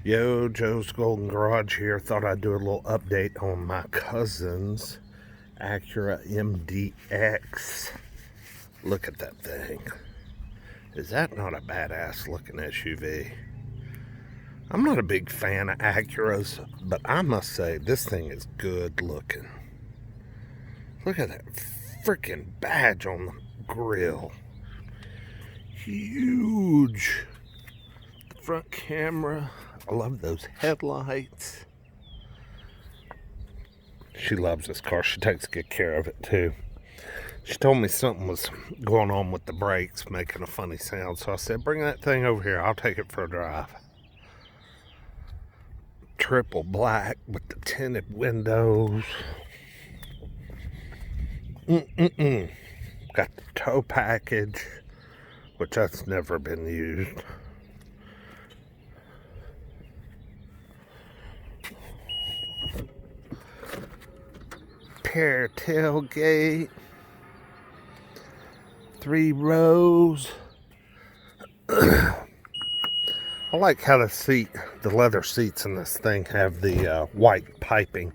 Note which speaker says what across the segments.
Speaker 1: Yo, Joe's Golden Garage here. Thought I'd do a little update on my cousin's Acura MDX. Look at that thing. Is that not a badass looking SUV? I'm not a big fan of Acuras, but I must say this thing is good looking. Look at that freaking badge on the grill. Huge. The front camera. I love those headlights. She loves this car. She takes good care of it too. She told me something was going on with the brakes, making a funny sound. So I said, bring that thing over here. I'll take it for a drive. Triple black with the tinted windows. Got the tow package, which that's never been used. Pair tailgate, 3 rows. I like how the leather seats in this thing have the white piping.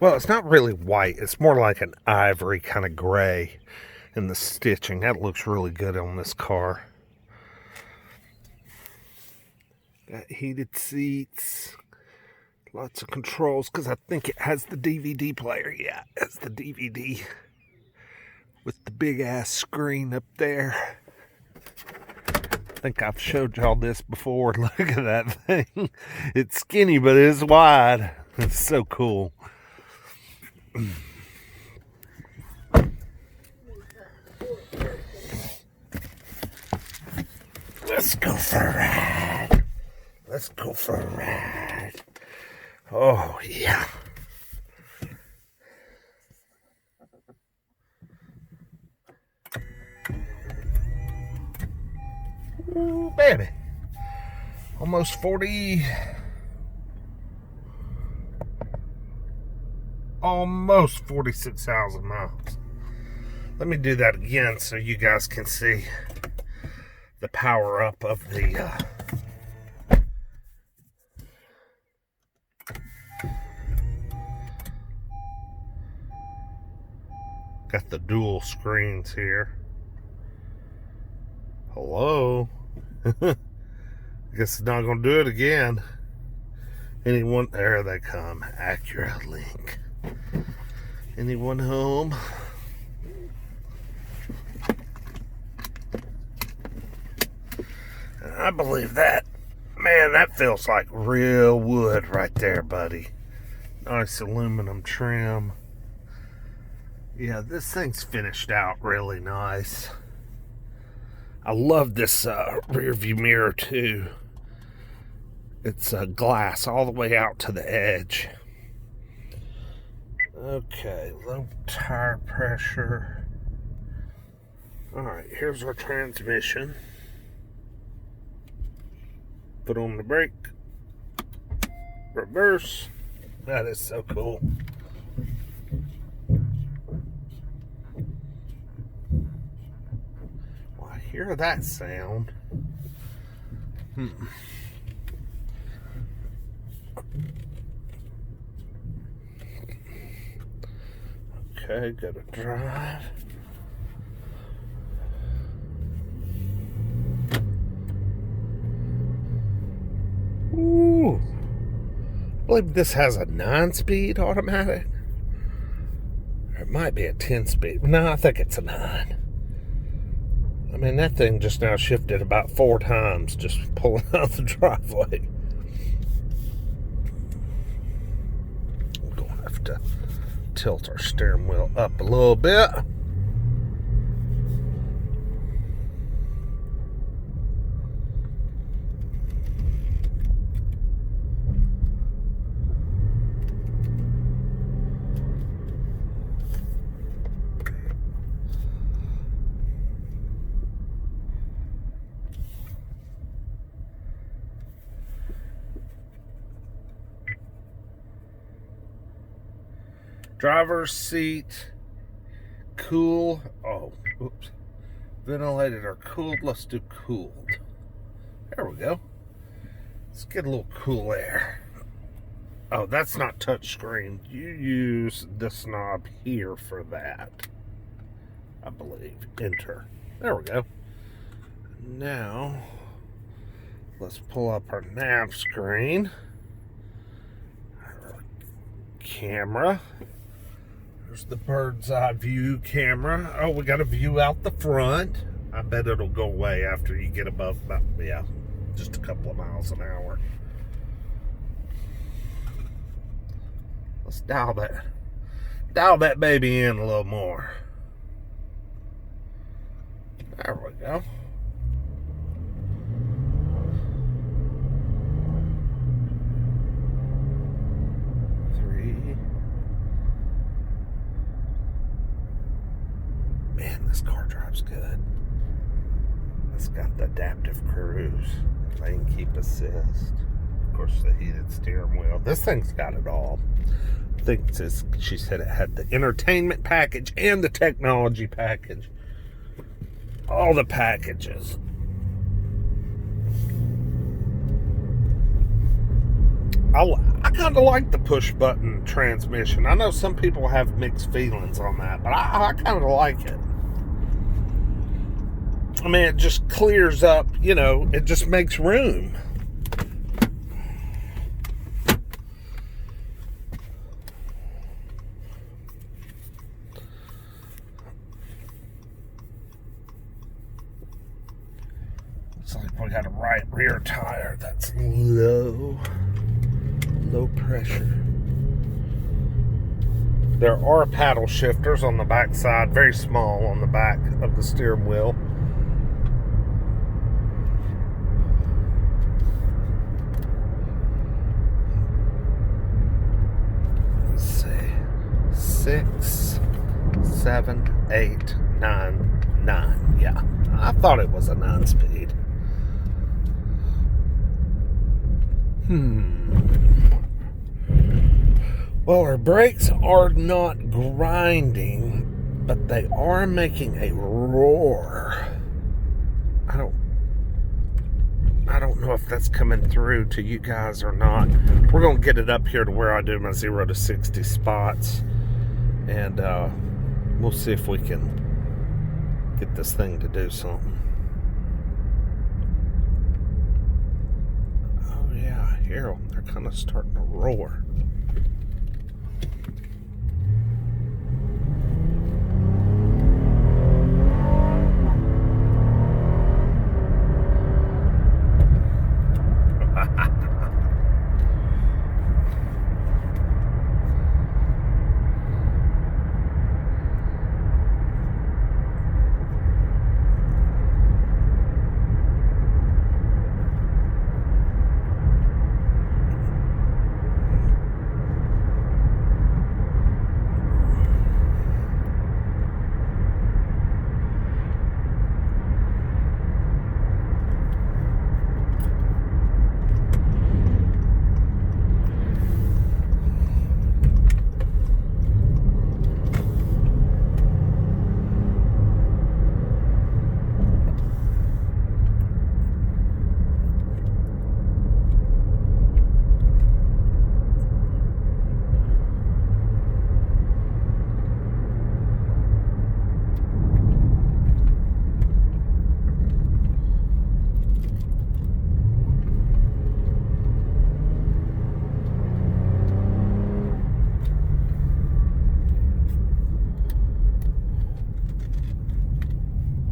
Speaker 1: Well, it's not really white. It's more like an ivory kind of gray in the stitching. That looks really good on this car. Got heated seats. Lots of controls, because I think it has the DVD player. Yeah, it has the DVD with the big ass screen up there. I think I've showed y'all this before. Look at that thing. It's skinny, but it's wide. It's so cool. Let's go for a ride. Let's go for a ride. Oh, yeah. Ooh, baby. Almost 40. Almost 46,000 miles. Let me do that again so you guys can see the power up of the got the dual screens here. Hello. Guess it's not gonna do it again. Anyone? There they come. Acura Link. Anyone home? I believe that. Man, that feels like real wood right there, buddy. Nice aluminum trim. Yeah, this thing's finished out really nice. I love this rear view mirror too. It's glass all the way out to the edge. Okay, low tire pressure. Alright, here's our transmission. Put on the brake. Reverse. That is so cool. Well, I hear that sound. Okay, gotta drive. Ooh. I believe this has a 9-speed automatic. Or it might be a 10-speed. No, I think it's a 9. I mean, that thing just now shifted about 4 times just pulling out the driveway. We're going to have to tilt our steering wheel up a little bit. Driver's seat, cool. Oh, oops. Ventilated or cooled. Let's do cooled. There we go. Let's get a little cool air. Oh, that's not touchscreen. You use this knob here for that, I believe. Enter. There we go. Now, let's pull up our nav screen. Our camera. There's the bird's eye view camera. Oh, we got a view out the front. I bet it'll go away after you get above about, yeah, just a couple of miles an hour. Let's dial that baby in a little more. There we go. Man, this car drives good. It's got the adaptive cruise, lane keep assist, of course the heated steering wheel. This thing's got it all. I think she said it had the entertainment package and the technology package. All the packages. I kind of like the push button transmission. I know some people have mixed feelings on that, but I kind of like it. I mean, it just clears up, you know, it just makes room. Looks like we got a right rear tire that's low pressure. There are paddle shifters on the back side, very small on the back of the steering wheel. Let's see. 6, 7, 8, 9, 9. Yeah, I thought it was a 9-speed. Well, our brakes are not grinding, but they are making a roar. I don't know if that's coming through to you guys or not. We're going to get it up here to where I do my 0 to 60 spots, and we'll see if we can get this thing to do something. Oh yeah, here they're kind of starting to roar.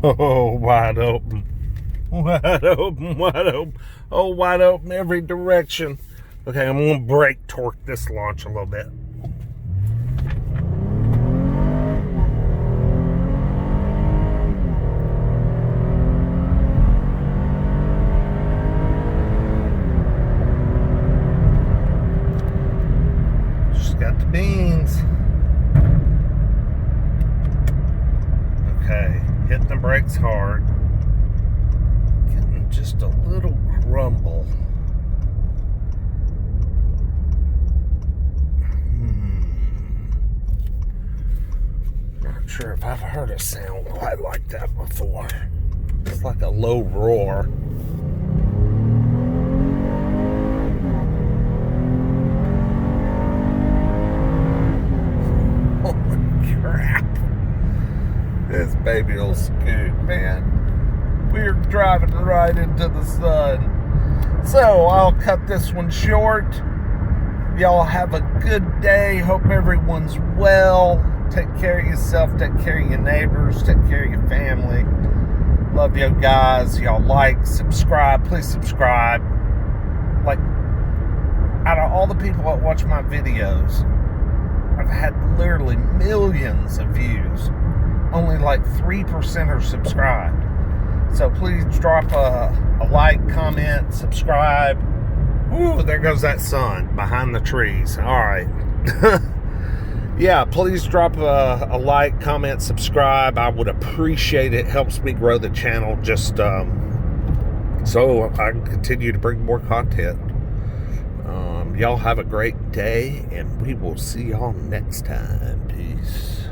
Speaker 1: Oh, wide open. Wide open, wide open. Oh, wide open every direction. Okay, I'm going to brake torque this launch a little bit. Just got the beans. Okay, hitting the brakes hard. Getting just a little grumble. Not sure if I've heard a sound quite like that before. It's like a low roar. driving right into the sun. So I'll cut this one short. Y'all have a good day. Hope everyone's well. Take care of yourself. Take care of your neighbors. Take care of your family. Love you guys. Y'all like, subscribe. Please subscribe. Like, out of all the people that watch my videos, I've had literally millions of views. Only like 3% are subscribed. So please drop a like, comment, subscribe. Ooh, there goes that sun behind the trees. All right. Yeah, please drop a like, comment, subscribe. I would appreciate it. Helps me grow the channel just so I can continue to bring more content. Y'all have a great day, and we will see y'all next time. Peace.